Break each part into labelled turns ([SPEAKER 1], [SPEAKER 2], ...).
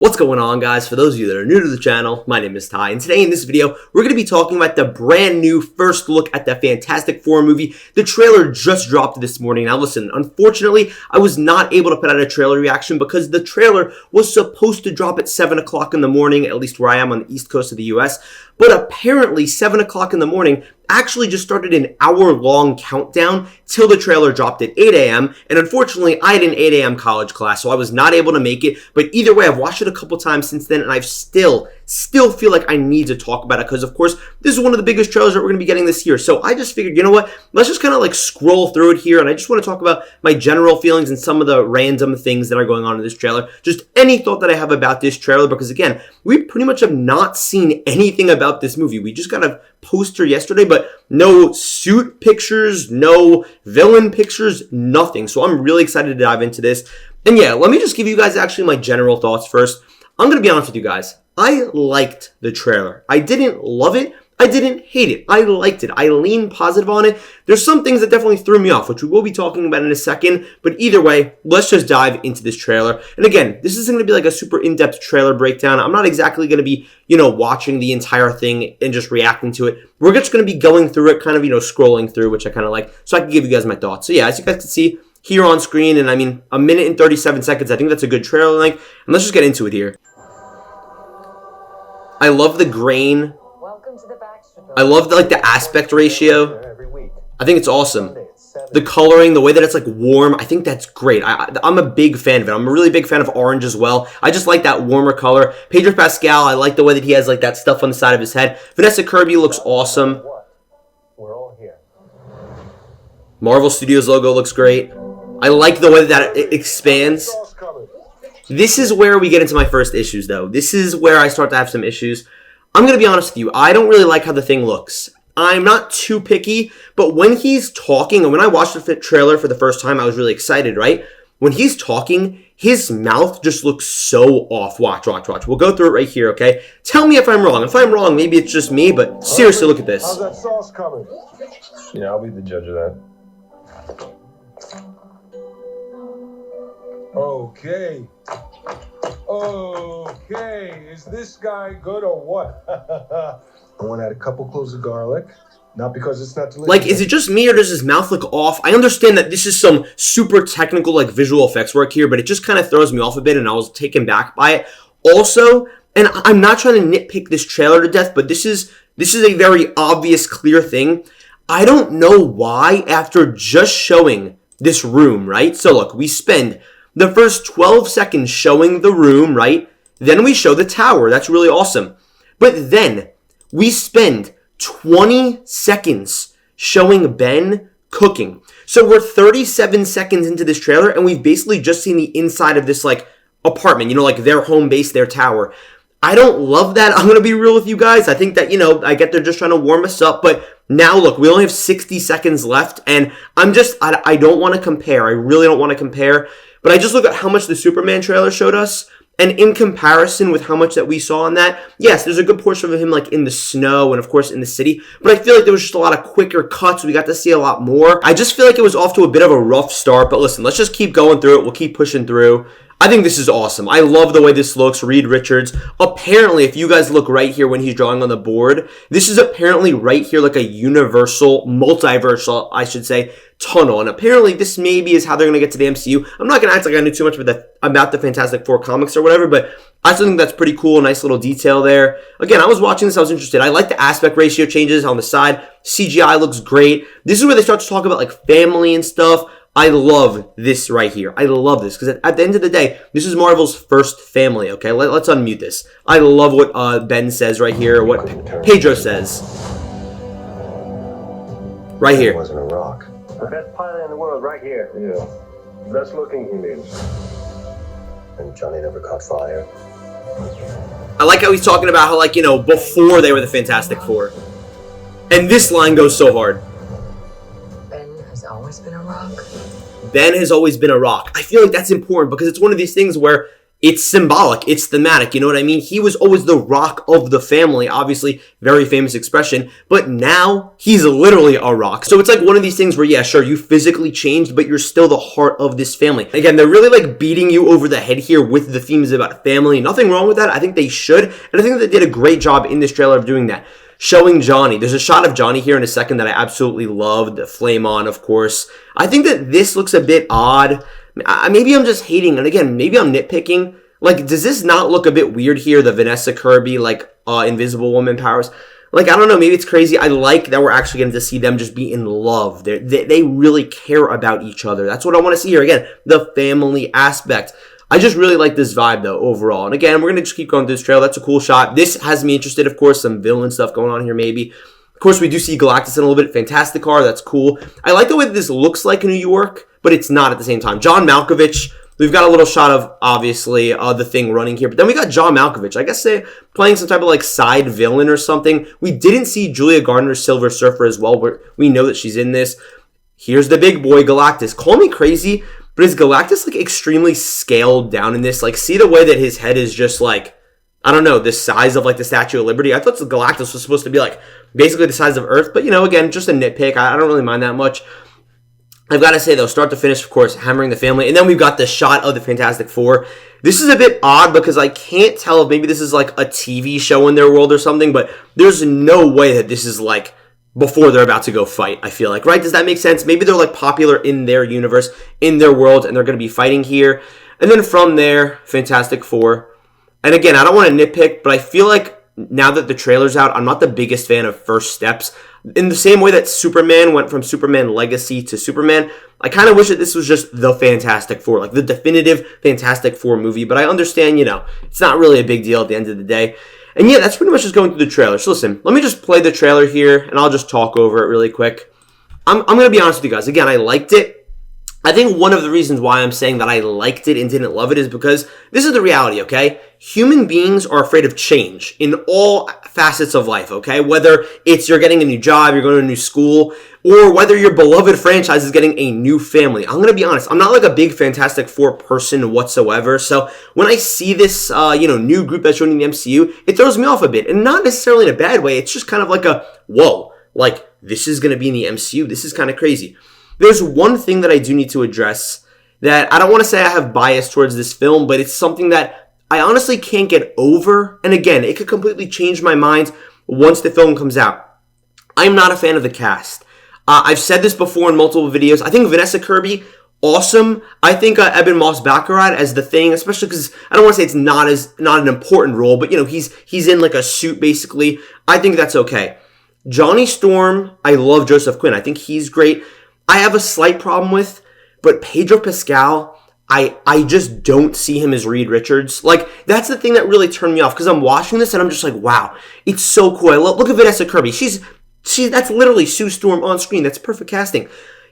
[SPEAKER 1] What's going on, guys? For those of you that are new to the channel, my name is Ty, and today in this video, we're going to be talking about the brand new first look at the Fantastic Four movie. The trailer just dropped this morning. Now listen, unfortunately, I was not able to put out a trailer reaction because the trailer was supposed to drop at 7 o'clock in the morning, at least where I am on the East Coast of the US, but apparently 7 o'clock in the morning actually just started an hour-long countdown till the trailer dropped at 8 a.m. And unfortunately, I had an 8 a.m. college class, so I was not able to make it. But either way, I've watched it a couple times since then, and I've still feel like I need to talk about it because, of course, this is one of the biggest trailers that we're going to be getting this year. So I just figured, you know what? Let's just kind of like scroll through it here, and I just want to talk about my general feelings and some of the random things that are going on in this trailer. Just any thought that I have about this trailer, because again, we pretty much have not seen anything about this movie. We just got a poster yesterday, but no suit pictures, no villain pictures, nothing. So I'm really excited to dive into this. And yeah, let me just give you guys actually my general thoughts first. I'm going to be honest with you guys. I liked the trailer. I didn't love it. I didn't hate it. I liked it. I lean positive on it. There's some things that definitely threw me off, which we will be talking about in a second. But either way, let's just dive into this trailer. And again, this isn't going to be like a super in-depth trailer breakdown. I'm not exactly going to be, watching the entire thing and just reacting to it. We're just going to be going through it, kind of, scrolling through, which I kind of like, so I can give you guys my thoughts. So yeah, as you guys can see here on screen, and I mean, 1 minute and 37 seconds, I think that's a good trailer length. And let's just get into it here. I love the grain. I love the aspect ratio. I think it's awesome. The coloring, the way that it's like warm, I think that's great. I'm a big fan of it. I'm a really big fan of orange as well. I just like that warmer color. Pedro Pascal, I like the way that he has like that stuff on the side of his head. Vanessa Kirby looks awesome.
[SPEAKER 2] We're all here.
[SPEAKER 1] Marvel Studios logo looks great. I like the way that it expands. This is where we get into my first issues, though. This is where I start to have some issues. I'm going to be honest with you. I don't really like how the thing looks. I'm not too picky, but when he's talking, and when I watched the trailer for the first time, I was really excited, right? When he's talking, his mouth just looks so off. Watch. We'll go through it right here, okay? Tell me if I'm wrong. If I'm wrong, maybe it's just me, but seriously, look at this.
[SPEAKER 2] How's that sauce coming? Yeah, I'll be the judge of that. Okay. Is this guy good or what? I want to add a couple cloves of garlic. Not because it's not delicious.
[SPEAKER 1] Like, is it just me or does his mouth look off? I understand that this is some super technical, like, visual effects work here, but it just kind of throws me off a bit, and I was taken back by it. Also, and I'm not trying to nitpick this trailer to death, but this is a very obvious, clear thing. I don't know why, after just showing this room, right? So, look, we spend the first 12 seconds showing the room, right? Then we show the tower. That's really awesome. But then we spend 20 seconds showing Ben cooking. So we're 37 seconds into this trailer, and we've basically just seen the inside of this, like, apartment, like their home base, their tower. I don't love that. I'm going to be real with you guys. I think that, I get they're just trying to warm us up, but now look, we only have 60 seconds left, and I don't want to compare. I really don't want to compare, but I just look at how much the Superman trailer showed us, and in comparison with how much that we saw on that, yes, there's a good portion of him like in the snow and of course in the city, but I feel like there was just a lot of quicker cuts. We got to see a lot more. I just feel like it was off to a bit of a rough start, but listen, let's just keep going through it. We'll keep pushing through. I think this is awesome. I love the way this looks. Reed Richards. Apparently, if you guys look right here when he's drawing on the board, this is apparently right here like a multiversal, I should say, tunnel. And apparently this maybe is how they're going to get to the MCU. I'm not going to act like I knew too much about the Fantastic Four comics or whatever, but I still think that's pretty cool. Nice little detail there. Again, I was watching this. I was interested. I like the aspect ratio changes on the side. CGI looks great. This is where they start to talk about like family and stuff. I love this right here. I love this because at the end of the day, this is Marvel's first family, okay? Let's unmute this. I love what Ben says right here, what Pedro says. Right here.
[SPEAKER 2] It wasn't a rock. The best pilot in the world right here. Yeah. Best looking, he means. And Johnny never caught fire.
[SPEAKER 1] I like how he's talking about how, like, before they were the Fantastic Four. And this line goes so hard.
[SPEAKER 3] Always been a rock.
[SPEAKER 1] Ben has always been a rock. I feel like that's important because it's one of these things where it's symbolic, it's thematic, you know what I mean? He was always the rock of the family, obviously, very famous expression, but now he's literally a rock. So it's like one of these things where, yeah, sure, you physically changed, but you're still the heart of this family. Again, they're really like beating you over the head here with the themes about family. Nothing wrong with that. I think they should, and I think that they did a great job in this trailer of doing that. Showing Johnny. There's a shot of Johnny here in a second that I absolutely loved. The flame on, of course. I think that this looks a bit odd. Maybe I'm just hating, and again, maybe I'm nitpicking. Like, does this not look a bit weird here, the Vanessa Kirby, like, Invisible Woman powers? Like, I don't know, maybe it's crazy. I like that we're actually getting to see them just be in love. They really care about each other. That's what I want to see here. Again, the family aspect. I just really like this vibe, though, overall. And again, we're going to just keep going through this trailer. That's a cool shot. This has me interested, of course, some villain stuff going on here, maybe. Of course, we do see Galactus in a little bit. Fantastic car. That's cool. I like the way that this looks like New York, but it's not at the same time. John Malkovich. We've got a little shot of, obviously, the Thing running here. But then we got John Malkovich. I guess they're playing some type of, like, side villain or something. We didn't see Julia Gardner's Silver Surfer as well. We know that she's in this. Here's the big boy, Galactus. Call me crazy, but is Galactus, like, extremely scaled down in this? Like, see the way that his head is just, like, I don't know, the size of, like, the Statue of Liberty? I thought the Galactus was supposed to be, like, basically the size of Earth. But, you know, again, just a nitpick. I don't really mind that much. I've got to say, though, start to finish, of course, hammering the family. And then we've got the shot of the Fantastic Four. This is a bit odd because I can't tell if maybe this is like a TV show in their world or something, but there's no way that this is like before they're about to go fight, I feel like, right? Does that make sense? Maybe they're like popular in their universe, in their world, and they're going to be fighting here. And then from there, Fantastic Four. And again, I don't want to nitpick, but I feel like now that the trailer's out, I'm not the biggest fan of first steps. In the same way that Superman went from Superman Legacy to Superman, I kind of wish that this was just the Fantastic Four, like the definitive Fantastic Four movie. But I understand, you know, it's not really a big deal at the end of the day. And yeah, that's pretty much just going through the trailer. So listen, let me just play the trailer here, and I'll just talk over it really quick. I'm going to be honest with you guys. Again, I liked it. I think one of the reasons why I'm saying that I liked it and didn't love it is because this is the reality, okay? Human beings are afraid of change in all facets of life, okay? Whether it's you're getting a new job, you're going to a new school, or whether your beloved franchise is getting a new family. I'm going to be honest, I'm not like a big Fantastic Four person whatsoever, so when I see this, new group that's joining the MCU, it throws me off a bit, and not necessarily in a bad way. It's just kind of like a, whoa, like, this is going to be in the MCU. This is kind of crazy. There's one thing that I do need to address that I don't want to say I have bias towards this film, but it's something that I honestly can't get over. And again, it could completely change my mind once the film comes out. I'm not a fan of the cast. I've said this before in multiple videos. I think Vanessa Kirby, awesome. I think Eben Moss-Baccarat as the Thing, especially because I don't want to say it's not an important role, but you know, he's in like a suit basically. I think that's okay. Johnny Storm, I love Joseph Quinn. I think he's great. I have a slight problem with, but Pedro Pascal, I just don't see him as Reed Richards. Like, that's the thing that really turned me off, because I'm watching this and I'm just like, wow, it's so cool. Look at Vanessa Kirby. That's literally Sue Storm on screen. That's perfect casting.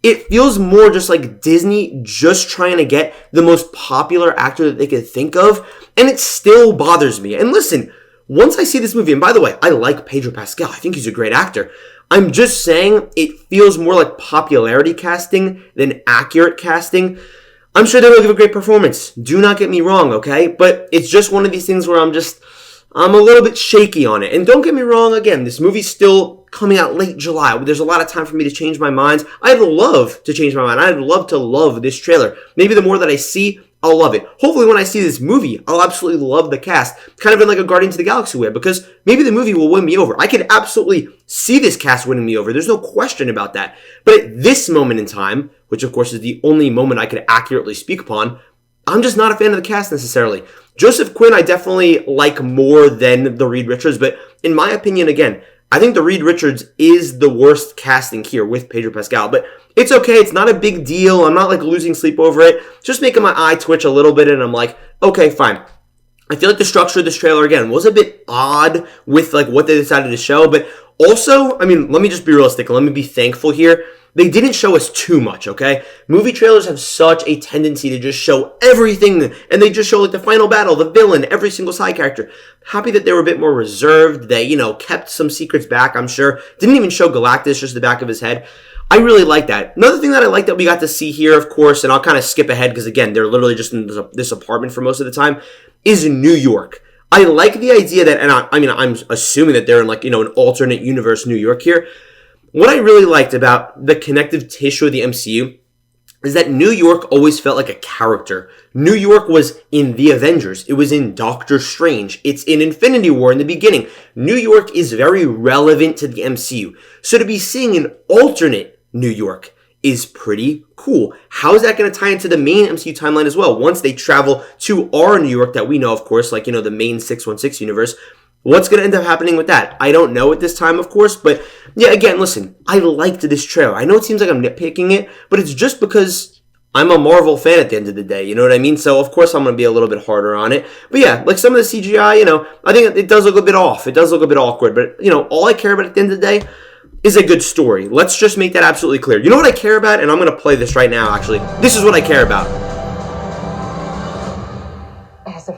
[SPEAKER 1] It feels more just like Disney just trying to get the most popular actor that they could think of, and it still bothers me. And listen, once I see this movie, and by the way, I like Pedro Pascal. I think he's a great actor. I'm just saying it feels more like popularity casting than accurate casting. I'm sure they will give a great performance. Do not get me wrong, okay? But it's just one of these things where I'm a little bit shaky on it. And don't get me wrong, again, this movie's still coming out late July. There's a lot of time for me to change my mind. I'd love to change my mind. I'd love to love this trailer. Maybe the more that I see, I'll love it. Hopefully when I see this movie, I'll absolutely love the cast. Kind of in like a Guardians of the Galaxy way, because maybe the movie will win me over. I could absolutely see this cast winning me over. There's no question about that. But at this moment in time, which of course is the only moment I could accurately speak upon, I'm just not a fan of the cast necessarily. Joseph Quinn I definitely like more than the Reed Richards, but in my opinion, again, I think the Reed Richards is the worst casting here with Pedro Pascal, but it's okay. It's not a big deal. I'm not like losing sleep over it. Just making my eye twitch a little bit, and I'm like, okay, fine. I feel like the structure of this trailer, again, was a bit odd with like what they decided to show, but also, I mean, let me just be realistic. Let me be thankful here. They didn't show us too much, okay? Movie trailers have such a tendency to just show everything, and they just show like the final battle, the villain, every single side character. Happy that they were a bit more reserved. They, kept some secrets back, I'm sure. Didn't even show Galactus, just the back of his head. I really like that. Another thing that I like that we got to see here, of course, and I'll kind of skip ahead because, again, they're literally just in this apartment for most of the time, is New York. I like the idea that, and I'm assuming that they're in like, an alternate universe New York here. What I really liked about the connective tissue of the MCU is that New York always felt like a character. New York was in The Avengers. It was in Doctor Strange. It's in Infinity War in the beginning. New York is very relevant to the MCU. So to be seeing an alternate New York is pretty cool. How is that going to tie into the main MCU timeline as well? Once they travel to our New York that we know, of course, like, the main 616 universe, what's going to end up happening with that? I don't know at this time, of course, but yeah, again, listen, I liked this trailer. I know it seems like I'm nitpicking it, but it's just because I'm a Marvel fan at the end of the day, you know what I mean? So, of course, I'm going to be a little bit harder on it. But yeah, like some of the CGI, I think it does look a bit off. It does look a bit awkward, but, all I care about at the end of the day is a good story. Let's just make that absolutely clear. You know what I care about? And I'm going to play this right now, actually. This is what I care about. As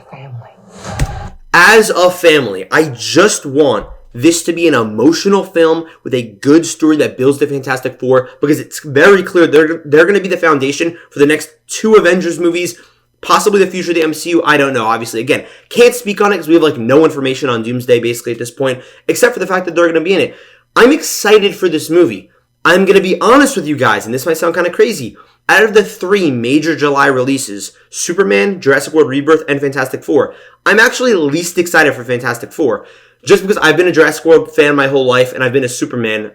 [SPEAKER 1] a family, I just want this to be an emotional film with a good story that builds the Fantastic Four, because it's very clear they're going to be the foundation for the next 2 Avengers movies, possibly the future of the MCU. I don't know, obviously. Again, can't speak on it because we have no information on Doomsday basically at this point, except for the fact that they're going to be in it. I'm excited for this movie. I'm going to be honest with you guys, and this might sound kind of crazy. Out of the 3 major July releases, Superman, Jurassic World Rebirth, and Fantastic Four, I'm actually least excited for Fantastic Four. Just because I've been a Jurassic World fan my whole life, and I've been a Superman,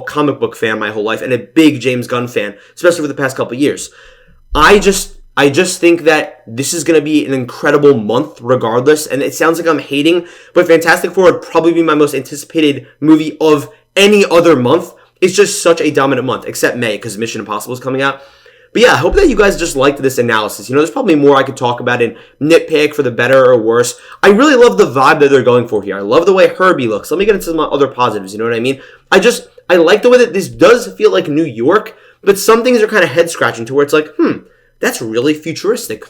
[SPEAKER 1] comic book fan my whole life, and a big James Gunn fan, especially for the past couple years. I just think that this is going to be an incredible month regardless, and it sounds like I'm hating, but Fantastic Four would probably be my most anticipated movie of any other month. It's just such a dominant month, except May, because Mission Impossible is coming out. But yeah, I hope that you guys just liked this analysis. There's probably more I could talk about and nitpick for the better or worse. I really love the vibe that they're going for here. I love the way Herbie looks. Let me get into some other positives, you know what I mean? I like the way that this does feel like New York, but some things are kind of head-scratching to where it's like, that's really futuristic.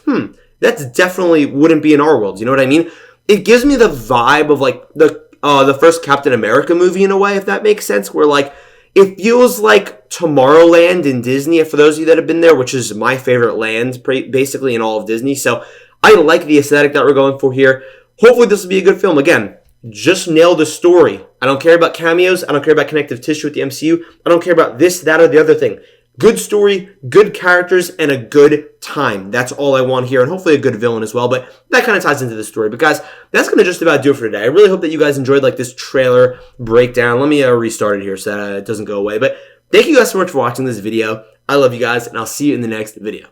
[SPEAKER 1] That's definitely wouldn't be in our world, you know what I mean? It gives me the vibe of the first Captain America movie in a way, if that makes sense, where it feels like Tomorrowland in Disney, for those of you that have been there, which is my favorite land, basically, in all of Disney. So I like the aesthetic that we're going for here. Hopefully this will be a good film. Again, just nail the story. I don't care about cameos. I don't care about connective tissue with the MCU. I don't care about this, that, or the other thing. Good story, good characters, and a good time. That's all I want here, and hopefully a good villain as well, but that kind of ties into the story. But guys, that's going to just about do it for today. I really hope that you guys enjoyed this trailer breakdown. Let me restart it here so that it doesn't go away. But thank you guys so much for watching this video. I love you guys, and I'll see you in the next video.